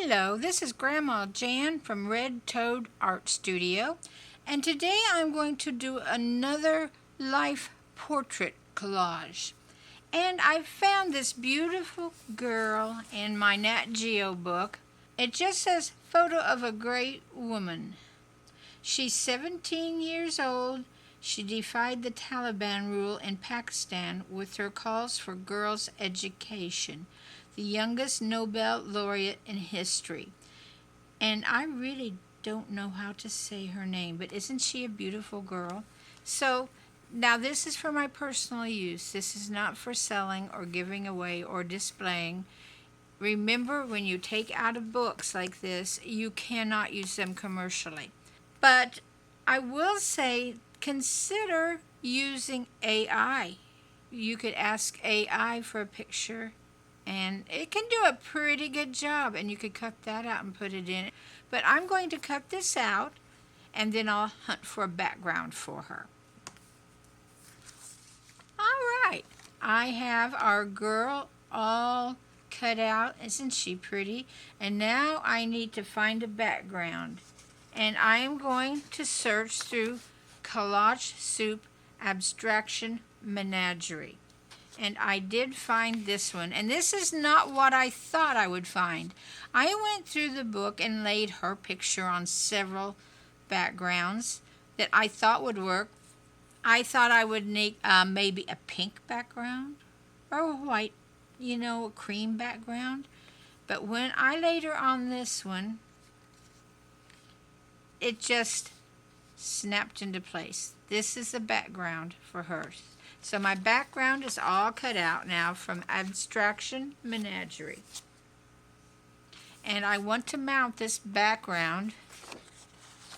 Hello, this is Grandma Jan from Red Toad Art Studio, and today I'm going to do another life portrait collage. And I found this beautiful girl in my Nat Geo book. It just says photo of a great woman. She's 17 years old. She defied the Taliban rule in Pakistan with her calls for girls' education, the youngest Nobel laureate in history. And I really don't know how to say her name, but isn't she a beautiful girl? So now this is for my personal use. This is not for selling or giving away or displaying. Remember, when you take out of books like this, you cannot use them commercially. But I will say, consider using AI. You could ask AI for a picture, and it can do a pretty good job, and you could cut that out and put it in. But I'm going to cut this out, and then I'll hunt for a background for her. All right, I have our girl all cut out. Isn't she pretty? And now I need to find a background. And I am going to search through Collage Soup Abstraction Menagerie. And I did find this one. And this is not what I thought I would find. I went through the book and laid her picture on several backgrounds that I thought would work. I thought I would need maybe a pink background or a white, a cream background. But when I laid her on this one, it just snapped into place. This is the background for her. So my background is all cut out now from Abstraction Menagerie. And I want to mount this background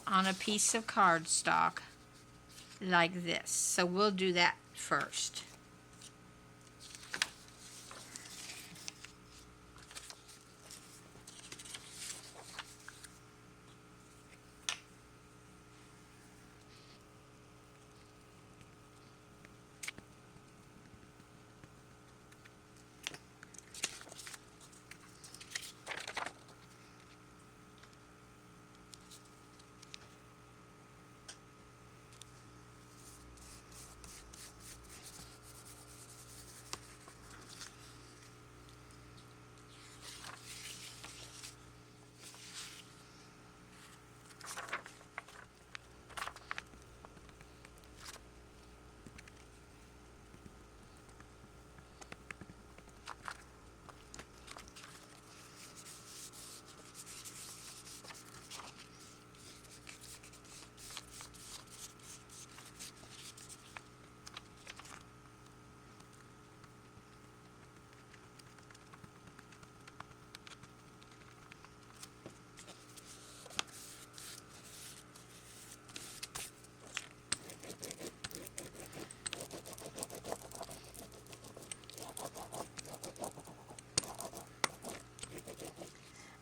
on a piece of cardstock like this. So we'll do that first.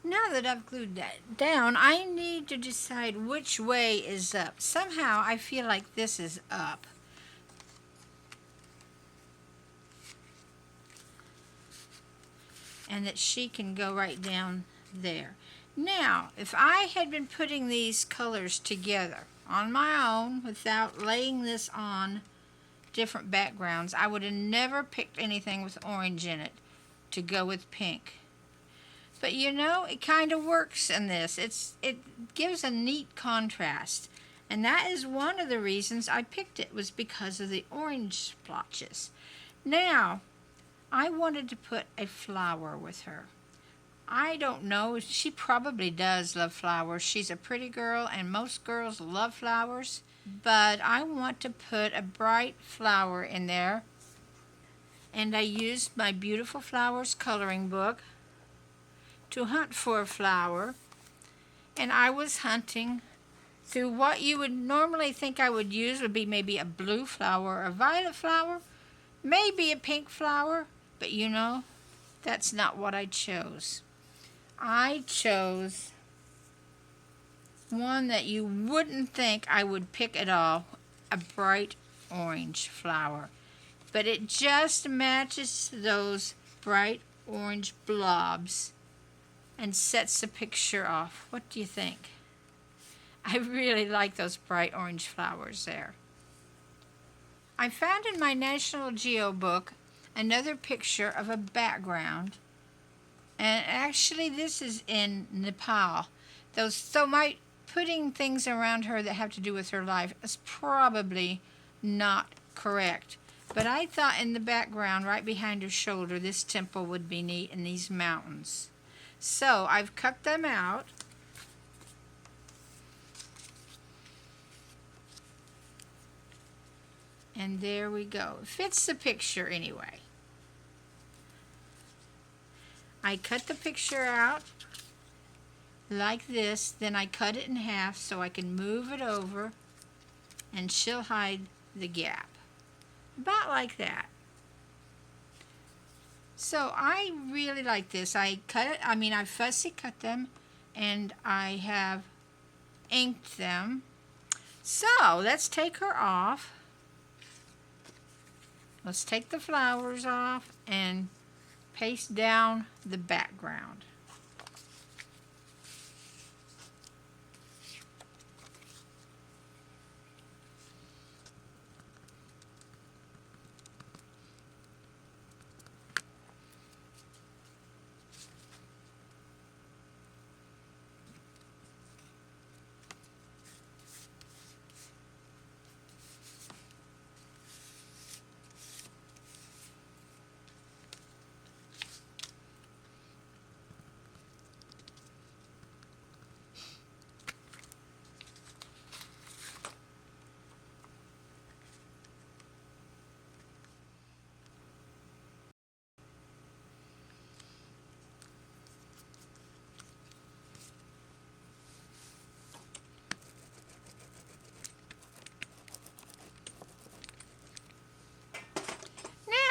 Now that I've glued that down, I need to decide which way is up. Somehow I feel like this is up. And that she can go right down there. Now, if I had been putting these colors together on my own without laying this on different backgrounds, I would have never picked anything with orange in it to go with pink. But it kind of works in this. It gives a neat contrast. And that is one of the reasons I picked it, was because of the orange splotches. Now, I wanted to put a flower with her. I don't know. She probably does love flowers. She's a pretty girl, and most girls love flowers. But I want to put a bright flower in there. And I used my Beautiful Flowers coloring book to hunt for a flower, and I was hunting through what you would normally think I would use would be maybe a blue flower or a violet flower, maybe a pink flower, but that's not what I chose. I chose one that you wouldn't think I would pick at all, a bright orange flower, but it just matches those bright orange blobs and sets the picture off. What do you think? I really like those bright orange flowers there. I found in my National Geo book another picture of a background, and actually this is in Nepal. So my putting things around her that have to do with her life is probably not correct. But I thought in the background, right behind her shoulder, this temple would be neat in these mountains. So I've cut them out. And there we go. It fits the picture anyway. I cut the picture out like this, then I cut it in half so I can move it over and she'll hide the gap. About like that. So I really like this. I fussy cut them and I have inked them. So let's take her off. Let's take the flowers off and paste down the background.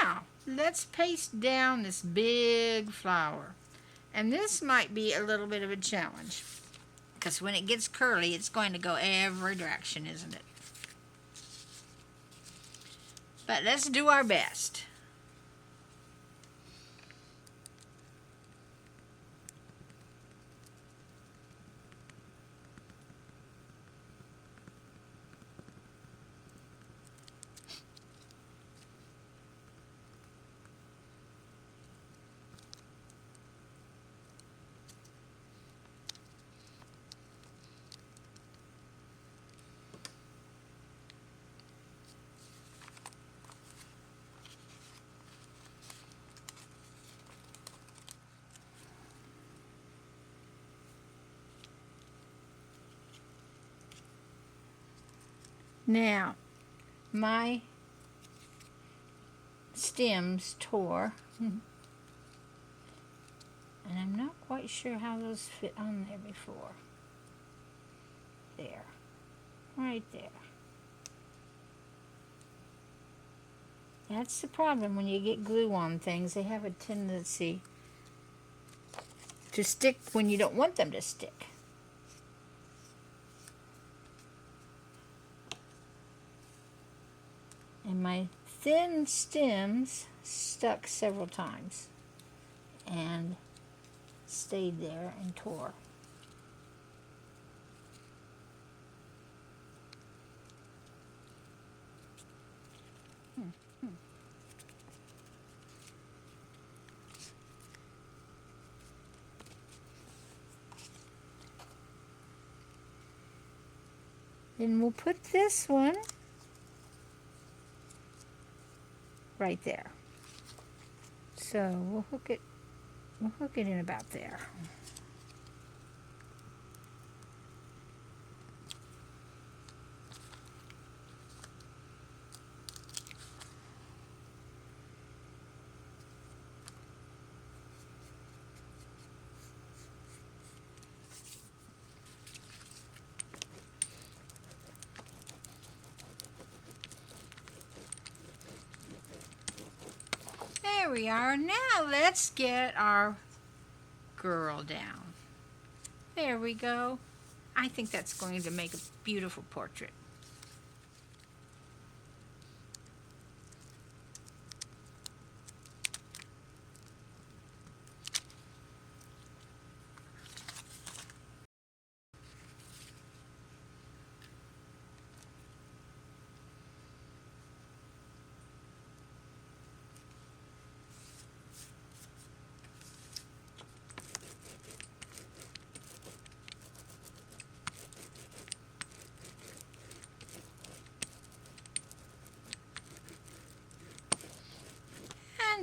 Now, let's paste down this big flower. And this might be a little bit of a challenge, because when it gets curly, it's going to go every direction, isn't it? But let's do our best. Now, my stems tore, and I'm not quite sure how those fit on there before. There, right there. That's the problem when you get glue on things. They have a tendency to stick when you don't want them to stick. And my thin stems stuck several times and stayed there and tore. Then we'll put this one right there. So we'll hook it in about there. There we are. Now let's get our girl down. There we go. I think that's going to make a beautiful portrait.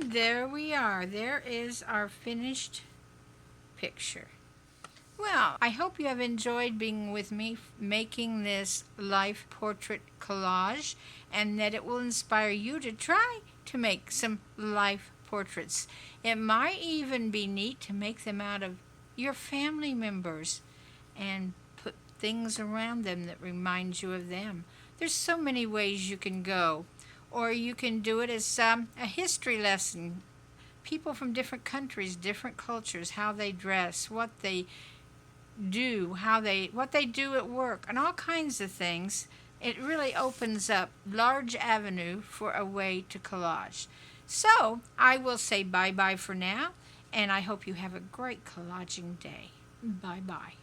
There we are. There is our finished picture. Well, I hope you have enjoyed being with me making this life portrait collage, and that it will inspire you to try to make some life portraits. It might even be neat to make them out of your family members and put things around them that remind you of them. There's so many ways you can go. Or you can do it as a history lesson. People from different countries, different cultures, how they dress, what they do, what they do at work, and all kinds of things. It really opens up large avenue for a way to collage. So I will say bye-bye for now, and I hope you have a great collaging day. Bye-bye.